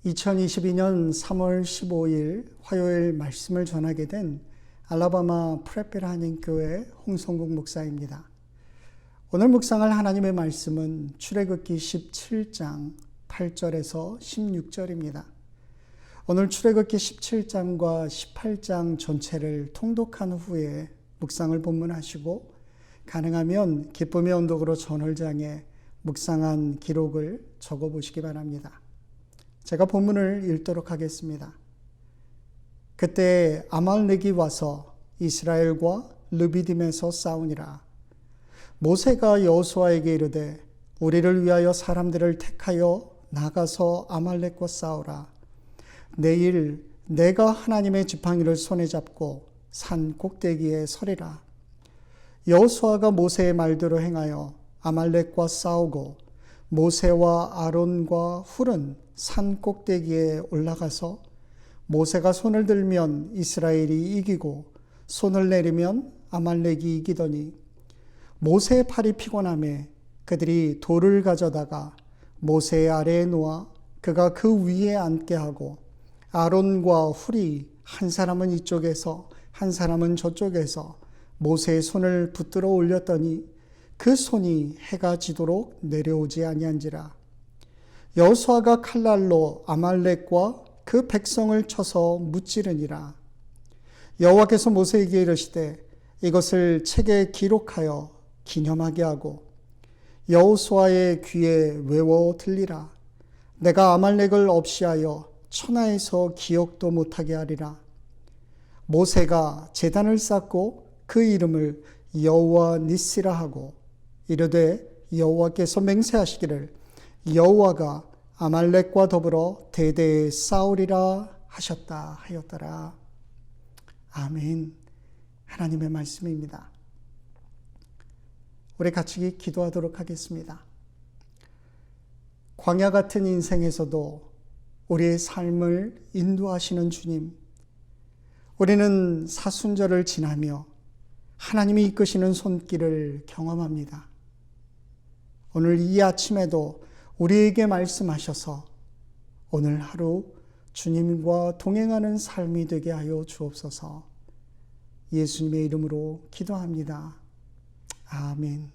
2022년 3월 15일 화요일 말씀을 전하게 된 알라바마 프레필 한인교회 홍성국 목사입니다. 오늘 묵상할 하나님의 말씀은 출애굽기 17장 8절에서 16절입니다. 오늘 출애굽기 17장과 18장 전체를 통독한 후에 묵상을 본문하시고 가능하면 기쁨의 언덕으로 전월장에 묵상한 기록을 적어보시기 바랍니다. 제가 본문을 읽도록 하겠습니다. 그때 아말렉이 와서 이스라엘과 르비딤에서 싸우니라. 모세가 여호수아에게 이르되 우리를 위하여 사람들을 택하여 나가서 아말렉과 싸우라. 내일 내가 하나님의 지팡이를 손에 잡고 산 꼭대기에 서리라. 여호수아가 모세의 말대로 행하여 아말렉과 싸우고 모세와 아론과 훌은 산 꼭대기에 올라가서 모세가 손을 들면 이스라엘이 이기고 손을 내리면 아말렉이 이기더니 모세의 팔이 피곤하매 그들이 돌을 가져다가 모세의 아래에 놓아 그가 그 위에 앉게 하고 아론과 훌이 한 사람은 이쪽에서 한 사람은 저쪽에서 모세의 손을 붙들어 올렸더니 그 손이 해가 지도록 내려오지 아니한지라. 여호수아가 칼날로 아말렉과 그 백성을 쳐서 무찌르니라. 여호와께서 모세에게 이르시되 이것을 책에 기록하여 기념하게 하고 여호수아의 귀에 외워 들리라. 내가 아말렉을 없이하여 천하에서 기억도 못하게 하리라. 모세가 제단을 쌓고 그 이름을 여호와 니시라 하고 이르되 여호와께서 맹세하시기를 여호와가 아말렉과 더불어 대대에 싸우리라 하셨다 하였더라. 아멘. 하나님의 말씀입니다. 우리 같이 기도하도록 하겠습니다. 광야 같은 인생에서도 우리의 삶을 인도하시는 주님, 우리는 사순절을 지나며 하나님이 이끄시는 손길을 경험합니다. 오늘 이 아침에도 우리에게 말씀하셔서 오늘 하루 주님과 동행하는 삶이 되게 하여 주옵소서. 예수님의 이름으로 기도합니다. 아멘.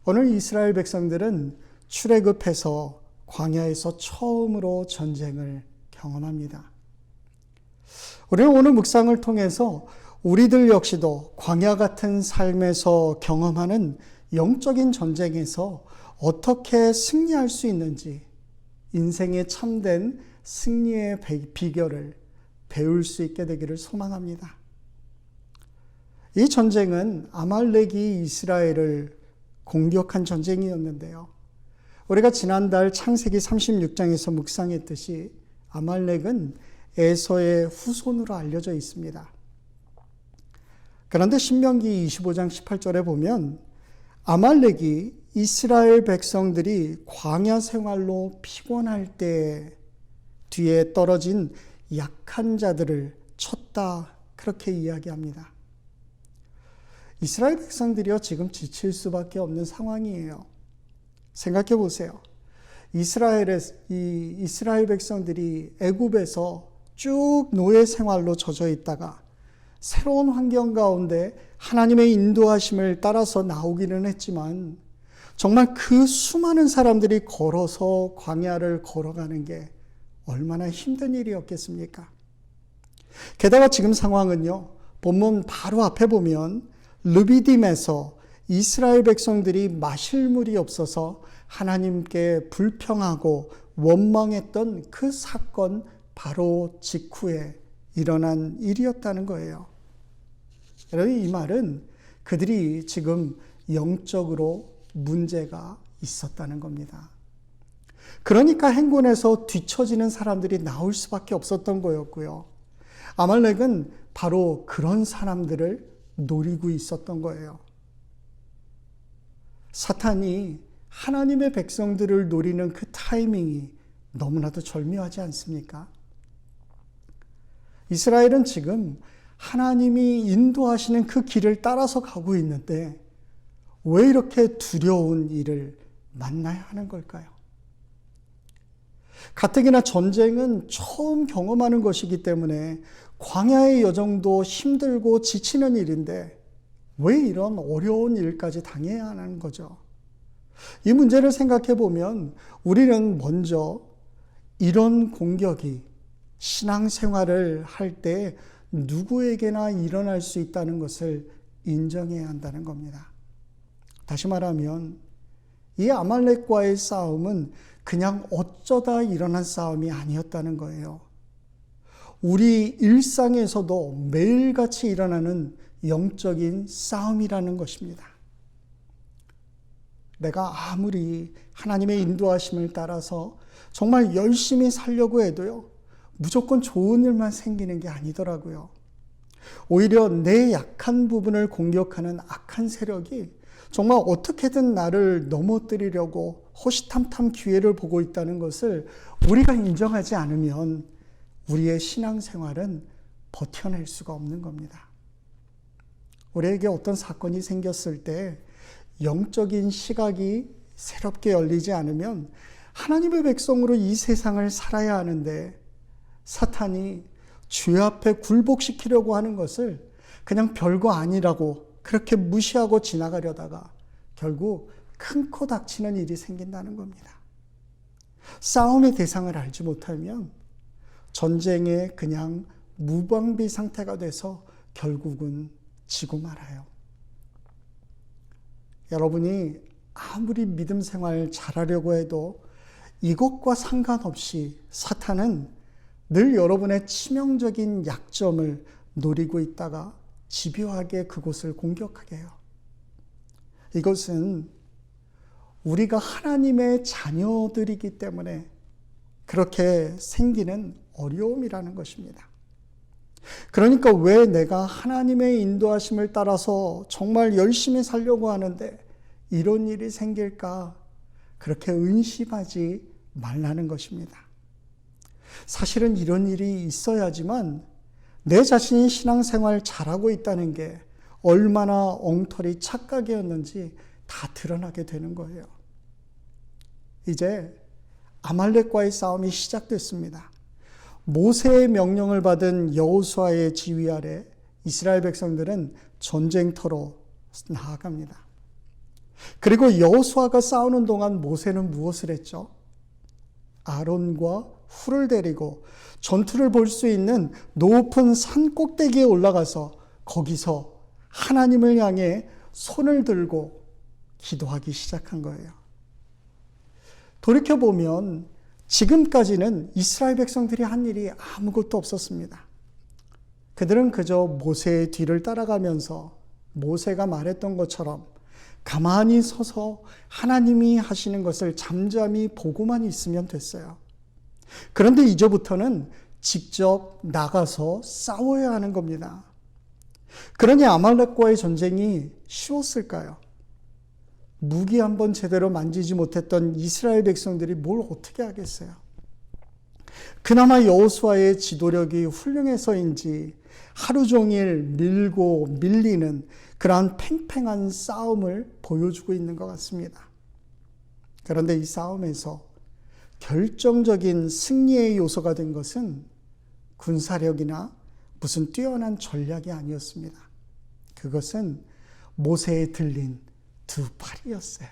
오늘 이스라엘 백성들은 출애굽해서 광야에서 처음으로 전쟁을 경험합니다. 우리는 오늘 묵상을 통해서 우리들 역시도 광야 같은 삶에서 경험하는 영적인 전쟁에서 어떻게 승리할 수 있는지, 인생의 참된 승리의 비결을 배울 수 있게 되기를 소망합니다. 이 전쟁은 아말렉이 이스라엘을 공격한 전쟁이었는데요. 우리가 지난달 창세기 36장에서 묵상했듯이 아말렉은 에서의 후손으로 알려져 있습니다. 그런데 신명기 25장 18절에 보면 아말렉이 이스라엘 백성들이 광야 생활로 피곤할 때 뒤에 떨어진 약한 자들을 쳤다, 그렇게 이야기합니다. 이스라엘 백성들이요, 지금 지칠 수밖에 없는 상황이에요. 생각해 보세요. 이스라엘 백성들이 애굽에서 쭉 노예 생활로 젖어 있다가 새로운 환경 가운데 하나님의 인도하심을 따라서 나오기는 했지만 정말 그 수많은 사람들이 걸어서 광야를 걸어가는 게 얼마나 힘든 일이었겠습니까? 게다가 지금 상황은요, 본문 바로 앞에 보면 르비딤에서 이스라엘 백성들이 마실 물이 없어서 하나님께 불평하고 원망했던 그 사건 바로 직후에 일어난 일이었다는 거예요. 여러분, 이 말은 그들이 지금 영적으로 문제가 있었다는 겁니다. 그러니까 행군에서 뒤처지는 사람들이 나올 수밖에 없었던 거였고요. 아말렉은 바로 그런 사람들을 노리고 있었던 거예요. 사탄이 하나님의 백성들을 노리는 그 타이밍이 너무나도 절묘하지 않습니까? 이스라엘은 지금 하나님이 인도하시는 그 길을 따라서 가고 있는데 왜 이렇게 두려운 일을 만나야 하는 걸까요? 가뜩이나 전쟁은 처음 경험하는 것이기 때문에 광야의 여정도 힘들고 지치는 일인데 왜 이런 어려운 일까지 당해야 하는 거죠? 이 문제를 생각해 보면 우리는 먼저 이런 공격이 신앙생활을 할 때 누구에게나 일어날 수 있다는 것을 인정해야 한다는 겁니다. 다시 말하면 이 아말렉과의 싸움은 그냥 어쩌다 일어난 싸움이 아니었다는 거예요. 우리 일상에서도 매일같이 일어나는 영적인 싸움이라는 것입니다. 내가 아무리 하나님의 인도하심을 따라서 정말 열심히 살려고 해도요, 무조건 좋은 일만 생기는 게 아니더라고요. 오히려 내 약한 부분을 공격하는 악한 세력이 정말 어떻게든 나를 넘어뜨리려고 호시탐탐 기회를 보고 있다는 것을 우리가 인정하지 않으면 우리의 신앙생활은 버텨낼 수가 없는 겁니다. 우리에게 어떤 사건이 생겼을 때 영적인 시각이 새롭게 열리지 않으면 하나님의 백성으로 이 세상을 살아야 하는데 사탄이 죄 앞에 굴복시키려고 하는 것을 그냥 별거 아니라고 그렇게 무시하고 지나가려다가 결국 큰 코 닥치는 일이 생긴다는 겁니다. 싸움의 대상을 알지 못하면 전쟁에 그냥 무방비 상태가 돼서 결국은 지고 말아요. 여러분이 아무리 믿음 생활 잘하려고 해도 이것과 상관없이 사탄은 늘 여러분의 치명적인 약점을 노리고 있다가 집요하게 그곳을 공격하게 해요. 이것은 우리가 하나님의 자녀들이기 때문에 그렇게 생기는 어려움이라는 것입니다. 그러니까 왜 내가 하나님의 인도하심을 따라서 정말 열심히 살려고 하는데 이런 일이 생길까? 그렇게 의심하지 말라는 것입니다. 사실은 이런 일이 있어야지만 내 자신이 신앙생활 잘하고 있다는 게 얼마나 엉터리 착각이었는지 다 드러나게 되는 거예요. 이제 아말렉과의 싸움이 시작됐습니다. 모세의 명령을 받은 여호수아의 지휘 아래 이스라엘 백성들은 전쟁터로 나아갑니다. 그리고 여호수아가 싸우는 동안 모세는 무엇을 했죠? 아론과 훌을 데리고 전투를 볼 수 있는 높은 산 꼭대기에 올라가서 거기서 하나님을 향해 손을 들고 기도하기 시작한 거예요. 돌이켜보면 지금까지는 이스라엘 백성들이 한 일이 아무것도 없었습니다. 그들은 그저 모세의 뒤를 따라가면서 모세가 말했던 것처럼 가만히 서서 하나님이 하시는 것을 잠잠히 보고만 있으면 됐어요. 그런데 이제부터는 직접 나가서 싸워야 하는 겁니다. 그러니 아말렉과의 전쟁이 쉬웠을까요? 무기 한번 제대로 만지지 못했던 이스라엘 백성들이 뭘 어떻게 하겠어요? 그나마 여호수아의 지도력이 훌륭해서인지 하루 종일 밀고 밀리는 그러한 팽팽한 싸움을 보여주고 있는 것 같습니다. 그런데 이 싸움에서 결정적인 승리의 요소가 된 것은 군사력이나 무슨 뛰어난 전략이 아니었습니다. 그것은 모세에 들린 두 팔이었어요.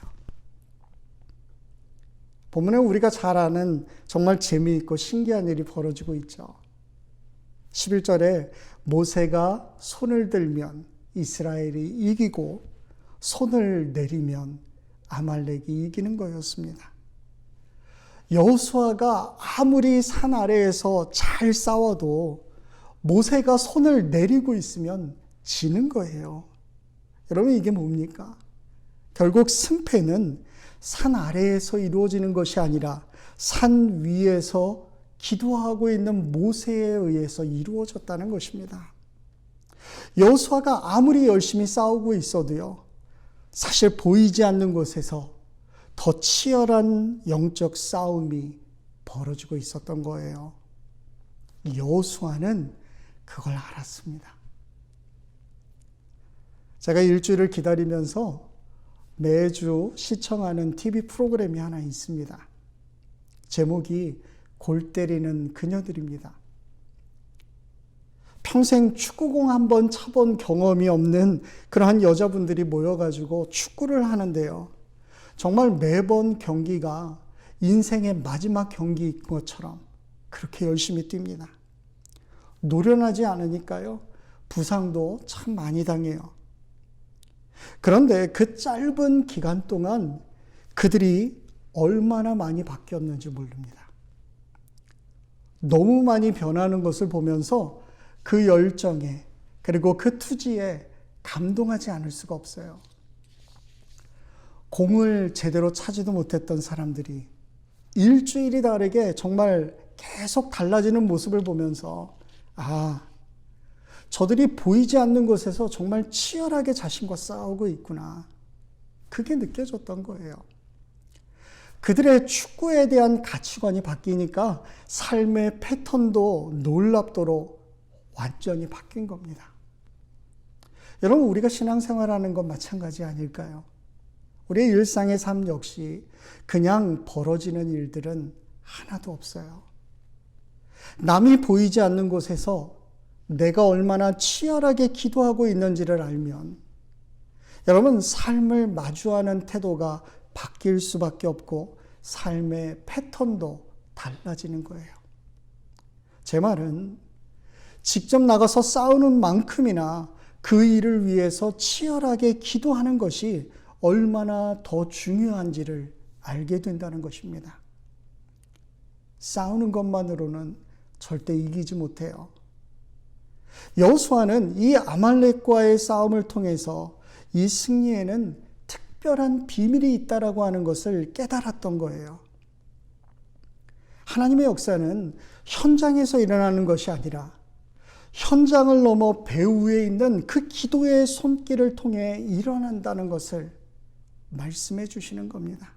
본문에 우리가 잘 아는 정말 재미있고 신기한 일이 벌어지고 있죠. 11절에 모세가 손을 들면 이스라엘이 이기고 손을 내리면 아말렉이 이기는 거였습니다. 여호수아가 아무리 산 아래에서 잘 싸워도 모세가 손을 내리고 있으면 지는 거예요. 여러분 이게 뭡니까? 결국 승패는 산 아래에서 이루어지는 것이 아니라 산 위에서 기도하고 있는 모세에 의해서 이루어졌다는 것입니다. 여호수아가 아무리 열심히 싸우고 있어도요, 사실 보이지 않는 곳에서 더 치열한 영적 싸움이 벌어지고 있었던 거예요. 여호수아는 그걸 알았습니다. 제가 일주일을 기다리면서 매주 시청하는 TV 프로그램이 하나 있습니다. 제목이 골 때리는 그녀들입니다. 평생 축구공 한번 차본 경험이 없는 그러한 여자분들이 모여가지고 축구를 하는데요. 정말 매번 경기가 인생의 마지막 경기인 것처럼 그렇게 열심히 뜁니다. 노련하지 않으니까요. 부상도 참 많이 당해요. 그런데 그 짧은 기간 동안 그들이 얼마나 많이 바뀌었는지 모릅니다. 너무 많이 변하는 것을 보면서 그 열정에 그리고 그 투지에 감동하지 않을 수가 없어요. 공을 제대로 차지도 못했던 사람들이 일주일이 다르게 정말 계속 달라지는 모습을 보면서 저들이 보이지 않는 곳에서 정말 치열하게 자신과 싸우고 있구나. 그게 느껴졌던 거예요. 그들의 축구에 대한 가치관이 바뀌니까 삶의 패턴도 놀랍도록 완전히 바뀐 겁니다. 여러분, 우리가 신앙생활하는 건 마찬가지 아닐까요? 우리의 일상의 삶 역시 그냥 벌어지는 일들은 하나도 없어요. 남이 보이지 않는 곳에서 내가 얼마나 치열하게 기도하고 있는지를 알면 여러분, 삶을 마주하는 태도가 바뀔 수밖에 없고 삶의 패턴도 달라지는 거예요. 제 말은 직접 나가서 싸우는 만큼이나 그 일을 위해서 치열하게 기도하는 것이 얼마나 더 중요한지를 알게 된다는 것입니다. 싸우는 것만으로는 절대 이기지 못해요. 여호수아는 이 아말렉과의 싸움을 통해서 이 승리에는 특별한 비밀이 있다라고 하는 것을 깨달았던 거예요. 하나님의 역사는 현장에서 일어나는 것이 아니라 현장을 넘어 배후에 있는 그 기도의 손길을 통해 일어난다는 것을 말씀해 주시는 겁니다.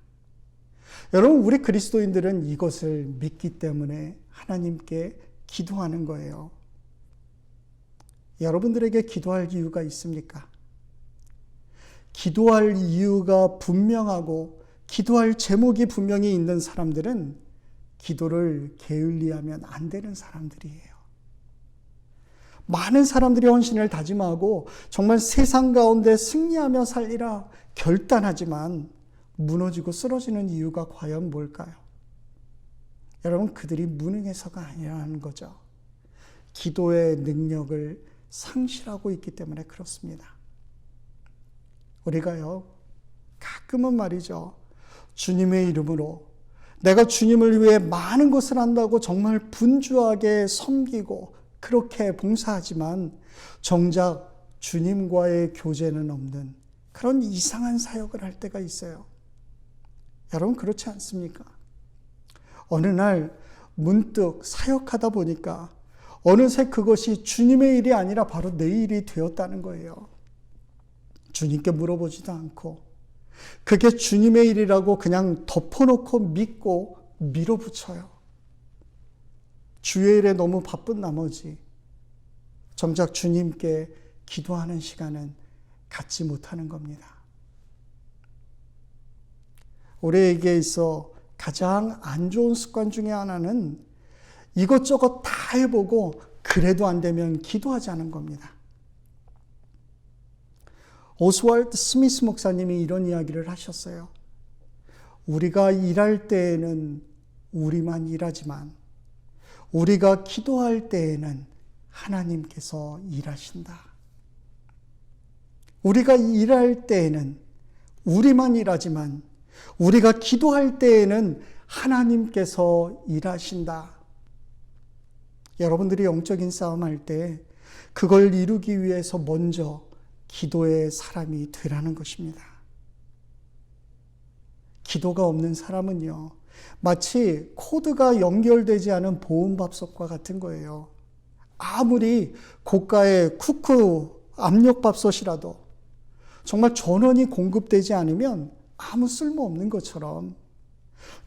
여러분, 우리 그리스도인들은 이것을 믿기 때문에 하나님께 기도하는 거예요. 여러분들에게 기도할 이유가 있습니까? 기도할 이유가 분명하고 기도할 제목이 분명히 있는 사람들은 기도를 게을리하면 안 되는 사람들이에요. 많은 사람들이 헌신을 다짐하고 정말 세상 가운데 승리하며 살리라 결단하지만 무너지고 쓰러지는 이유가 과연 뭘까요? 여러분, 그들이 무능해서가 아니라는 거죠. 기도의 능력을 상실하고 있기 때문에 그렇습니다. 우리가요, 가끔은 말이죠, 주님의 이름으로 내가 주님을 위해 많은 것을 한다고 정말 분주하게 섬기고 그렇게 봉사하지만 정작 주님과의 교제는 없는 그런 이상한 사역을 할 때가 있어요. 여러분, 그렇지 않습니까? 어느 날 문득 사역하다 보니까 어느새 그것이 주님의 일이 아니라 바로 내 일이 되었다는 거예요. 주님께 물어보지도 않고 그게 주님의 일이라고 그냥 덮어놓고 믿고 밀어붙여요. 주의 일에 너무 바쁜 나머지 정작 주님께 기도하는 시간은 갖지 못하는 겁니다. 우리에게 있어 가장 안 좋은 습관 중에 하나는 이것저것 다 해보고 그래도 안 되면 기도하지 않은 겁니다. 오스왈드 스미스 목사님이 이런 이야기를 하셨어요. 우리가 일할 때에는 우리만 일하지만 우리가 기도할 때에는 하나님께서 일하신다. 우리가 일할 때에는 우리만 일하지만 우리가 기도할 때에는 하나님께서 일하신다. 여러분들이 영적인 싸움할 때 그걸 이루기 위해서 먼저 기도의 사람이 되라는 것입니다. 기도가 없는 사람은요, 마치 코드가 연결되지 않은 보온밥솥과 같은 거예요. 아무리 고가의 쿠크 압력밥솥이라도 정말 전원이 공급되지 않으면 아무 쓸모없는 것처럼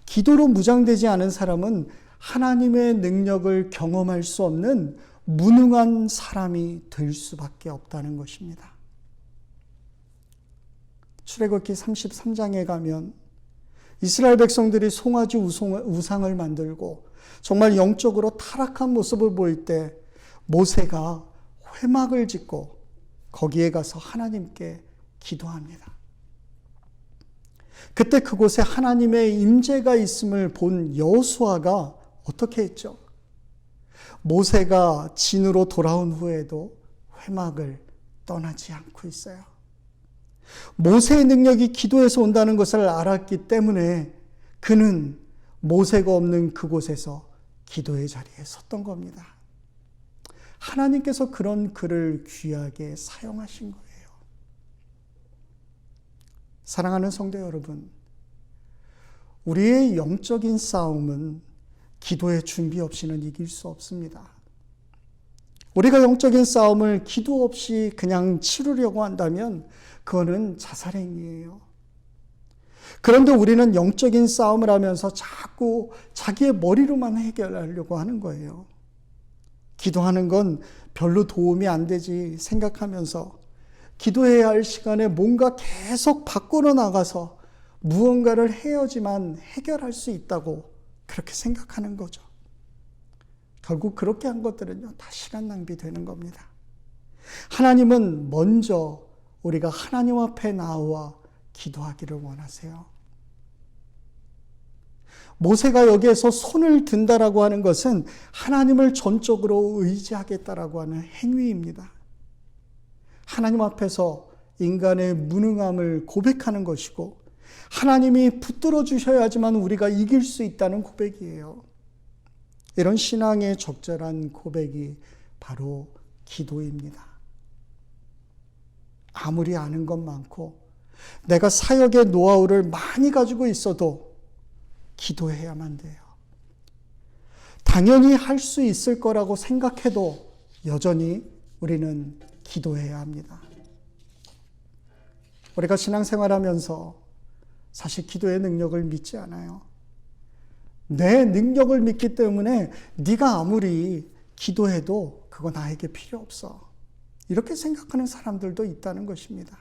기도로 무장되지 않은 사람은 하나님의 능력을 경험할 수 없는 무능한 사람이 될 수밖에 없다는 것입니다. 출애굽기 33장에 가면 이스라엘 백성들이 송아지 우상을 만들고 정말 영적으로 타락한 모습을 보일 때 모세가 회막을 짓고 거기에 가서 하나님께 기도합니다. 그때 그곳에 하나님의 임재가 있음을 본 여호수아가 어떻게 했죠? 모세가 진으로 돌아온 후에도 회막을 떠나지 않고 있어요. 모세의 능력이 기도에서 온다는 것을 알았기 때문에 그는 모세가 없는 그곳에서 기도의 자리에 섰던 겁니다. 하나님께서 그런 그를 귀하게 사용하신 거예요. 사랑하는 성도 여러분, 우리의 영적인 싸움은 기도의 준비 없이는 이길 수 없습니다. 우리가 영적인 싸움을 기도 없이 그냥 치르려고 한다면 그거는 자살행위예요. 그런데 우리는 영적인 싸움을 하면서 자꾸 자기의 머리로만 해결하려고 하는 거예요. 기도하는 건 별로 도움이 안 되지 생각하면서 기도해야 할 시간에 뭔가 계속 밖으로 나가서 무언가를 해야지만 해결할 수 있다고 그렇게 생각하는 거죠. 결국 그렇게 한 것들은요, 다 시간 낭비되는 겁니다. 하나님은 먼저 우리가 하나님 앞에 나와 기도하기를 원하세요. 모세가 여기에서 손을 든다라고 하는 것은 하나님을 전적으로 의지하겠다라고 하는 행위입니다. 하나님 앞에서 인간의 무능함을 고백하는 것이고 하나님이 붙들어 주셔야지만 우리가 이길 수 있다는 고백이에요. 이런 신앙의 적절한 고백이 바로 기도입니다. 아무리 아는 것 많고 내가 사역의 노하우를 많이 가지고 있어도 기도해야만 돼요. 당연히 할 수 있을 거라고 생각해도 여전히 우리는 기도해야 합니다. 우리가 신앙생활하면서 사실 기도의 능력을 믿지 않아요. 내 능력을 믿기 때문에 네가 아무리 기도해도 그거 나에게 필요 없어. 이렇게 생각하는 사람들도 있다는 것입니다.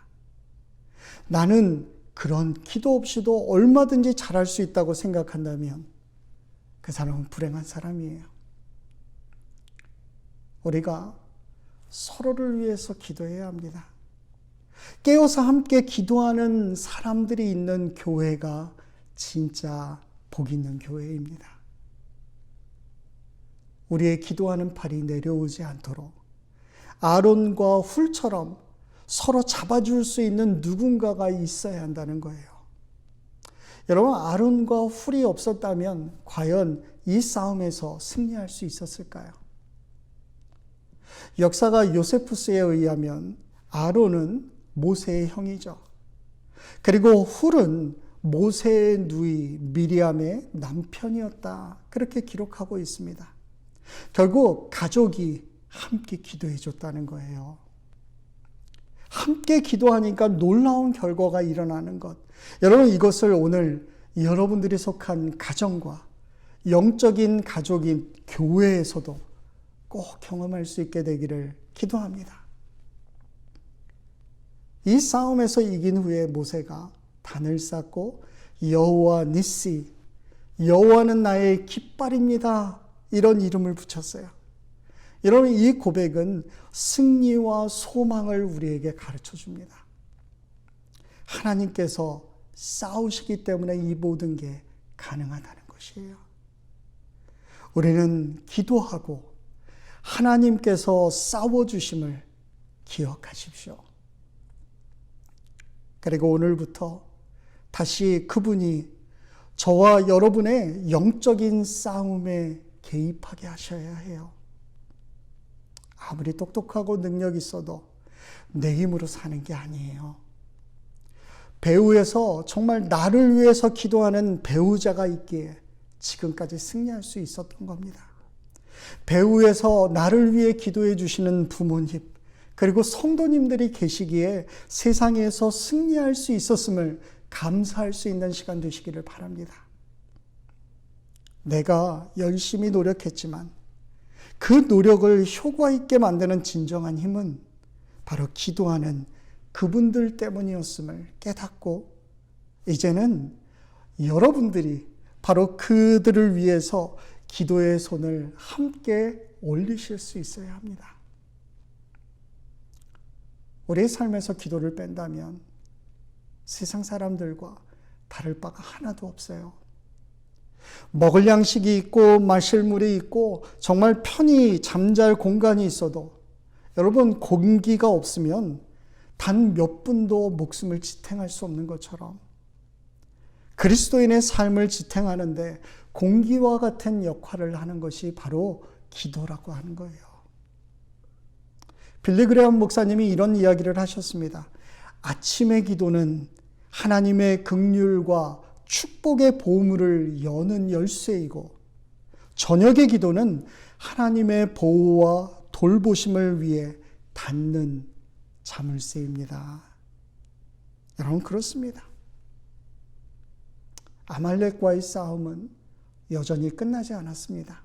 나는 그런 기도 없이도 얼마든지 잘할 수 있다고 생각한다면 그 사람은 불행한 사람이에요. 우리가 서로를 위해서 기도해야 합니다. 깨어서 함께 기도하는 사람들이 있는 교회가 진짜 복 있는 교회입니다. 우리의 기도하는 팔이 내려오지 않도록 아론과 훌처럼 서로 잡아줄 수 있는 누군가가 있어야 한다는 거예요. 여러분, 아론과 훌이 없었다면 과연 이 싸움에서 승리할 수 있었을까요? 역사가 요세푸스에 의하면 아론은 모세의 형이죠. 그리고 훌은 모세의 누이 미리암의 남편이었다. 그렇게 기록하고 있습니다. 결국 가족이 함께 기도해 줬다는 거예요. 함께 기도하니까 놀라운 결과가 일어나는 것. 여러분, 이것을 오늘 여러분들이 속한 가정과 영적인 가족인 교회에서도 꼭 경험할 수 있게 되기를 기도합니다. 이 싸움에서 이긴 후에 모세가 단을 쌓고 여호와 니시, 여호와는 나의 깃발입니다. 이런 이름을 붙였어요. 여러분, 이 고백은 승리와 소망을 우리에게 가르쳐 줍니다. 하나님께서 싸우시기 때문에 이 모든 게 가능하다는 것이에요. 우리는 기도하고 하나님께서 싸워주심을 기억하십시오. 그리고 오늘부터 다시 그분이 저와 여러분의 영적인 싸움에 개입하게 하셔야 해요. 아무리 똑똑하고 능력 있어도 내 힘으로 사는 게 아니에요. 배후에서 정말 나를 위해서 기도하는 배우자가 있기에 지금까지 승리할 수 있었던 겁니다. 배후에서 나를 위해 기도해 주시는 부모님, 그리고 성도님들이 계시기에 세상에서 승리할 수 있었음을 감사할 수 있는 시간 되시기를 바랍니다. 내가 열심히 노력했지만 그 노력을 효과 있게 만드는 진정한 힘은 바로 기도하는 그분들 때문이었음을 깨닫고 이제는 여러분들이 바로 그들을 위해서 기도의 손을 함께 올리실 수 있어야 합니다. 우리의 삶에서 기도를 뺀다면 세상 사람들과 다를 바가 하나도 없어요. 먹을 양식이 있고 마실 물이 있고 정말 편히 잠잘 공간이 있어도 여러분, 공기가 없으면 단 몇 분도 목숨을 지탱할 수 없는 것처럼 그리스도인의 삶을 지탱하는데 공기와 같은 역할을 하는 것이 바로 기도라고 하는 거예요. 빌리 그레엄 목사님이 이런 이야기를 하셨습니다. 아침의 기도는 하나님의 긍휼과 축복의 보물을 여는 열쇠이고, 저녁의 기도는 하나님의 보호와 돌보심을 위해 닫는 자물쇠입니다. 여러분, 그렇습니다. 아말렉과의 싸움은 여전히 끝나지 않았습니다.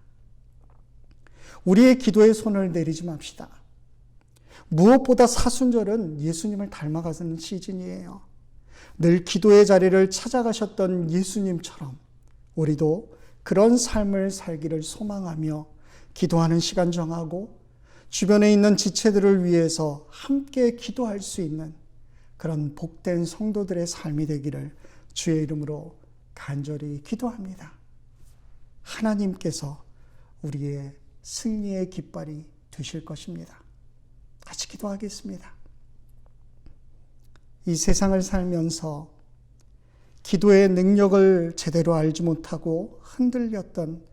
우리의 기도의 손을 내리지 맙시다. 무엇보다 사순절은 예수님을 닮아가는 시즌이에요. 늘 기도의 자리를 찾아가셨던 예수님처럼 우리도 그런 삶을 살기를 소망하며 기도하는 시간 정하고 주변에 있는 지체들을 위해서 함께 기도할 수 있는 그런 복된 성도들의 삶이 되기를 주의 이름으로 간절히 기도합니다. 하나님께서 우리의 승리의 깃발이 되실 것입니다. 같이 기도하겠습니다. 이 세상을 살면서 기도의 능력을 제대로 알지 못하고 흔들렸던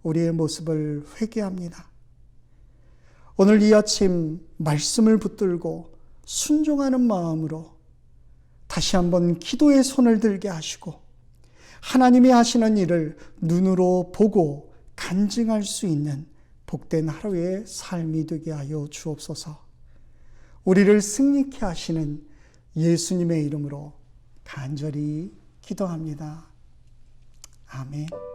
우리의 모습을 회개합니다. 오늘 이 아침 말씀을 붙들고 순종하는 마음으로 다시 한번 기도의 손을 들게 하시고 하나님이 하시는 일을 눈으로 보고 간증할 수 있는 복된 하루의 삶이 되게 하여 주옵소서. 우리를 승리케 하시는 예수님의 이름으로 간절히 기도합니다. 아멘.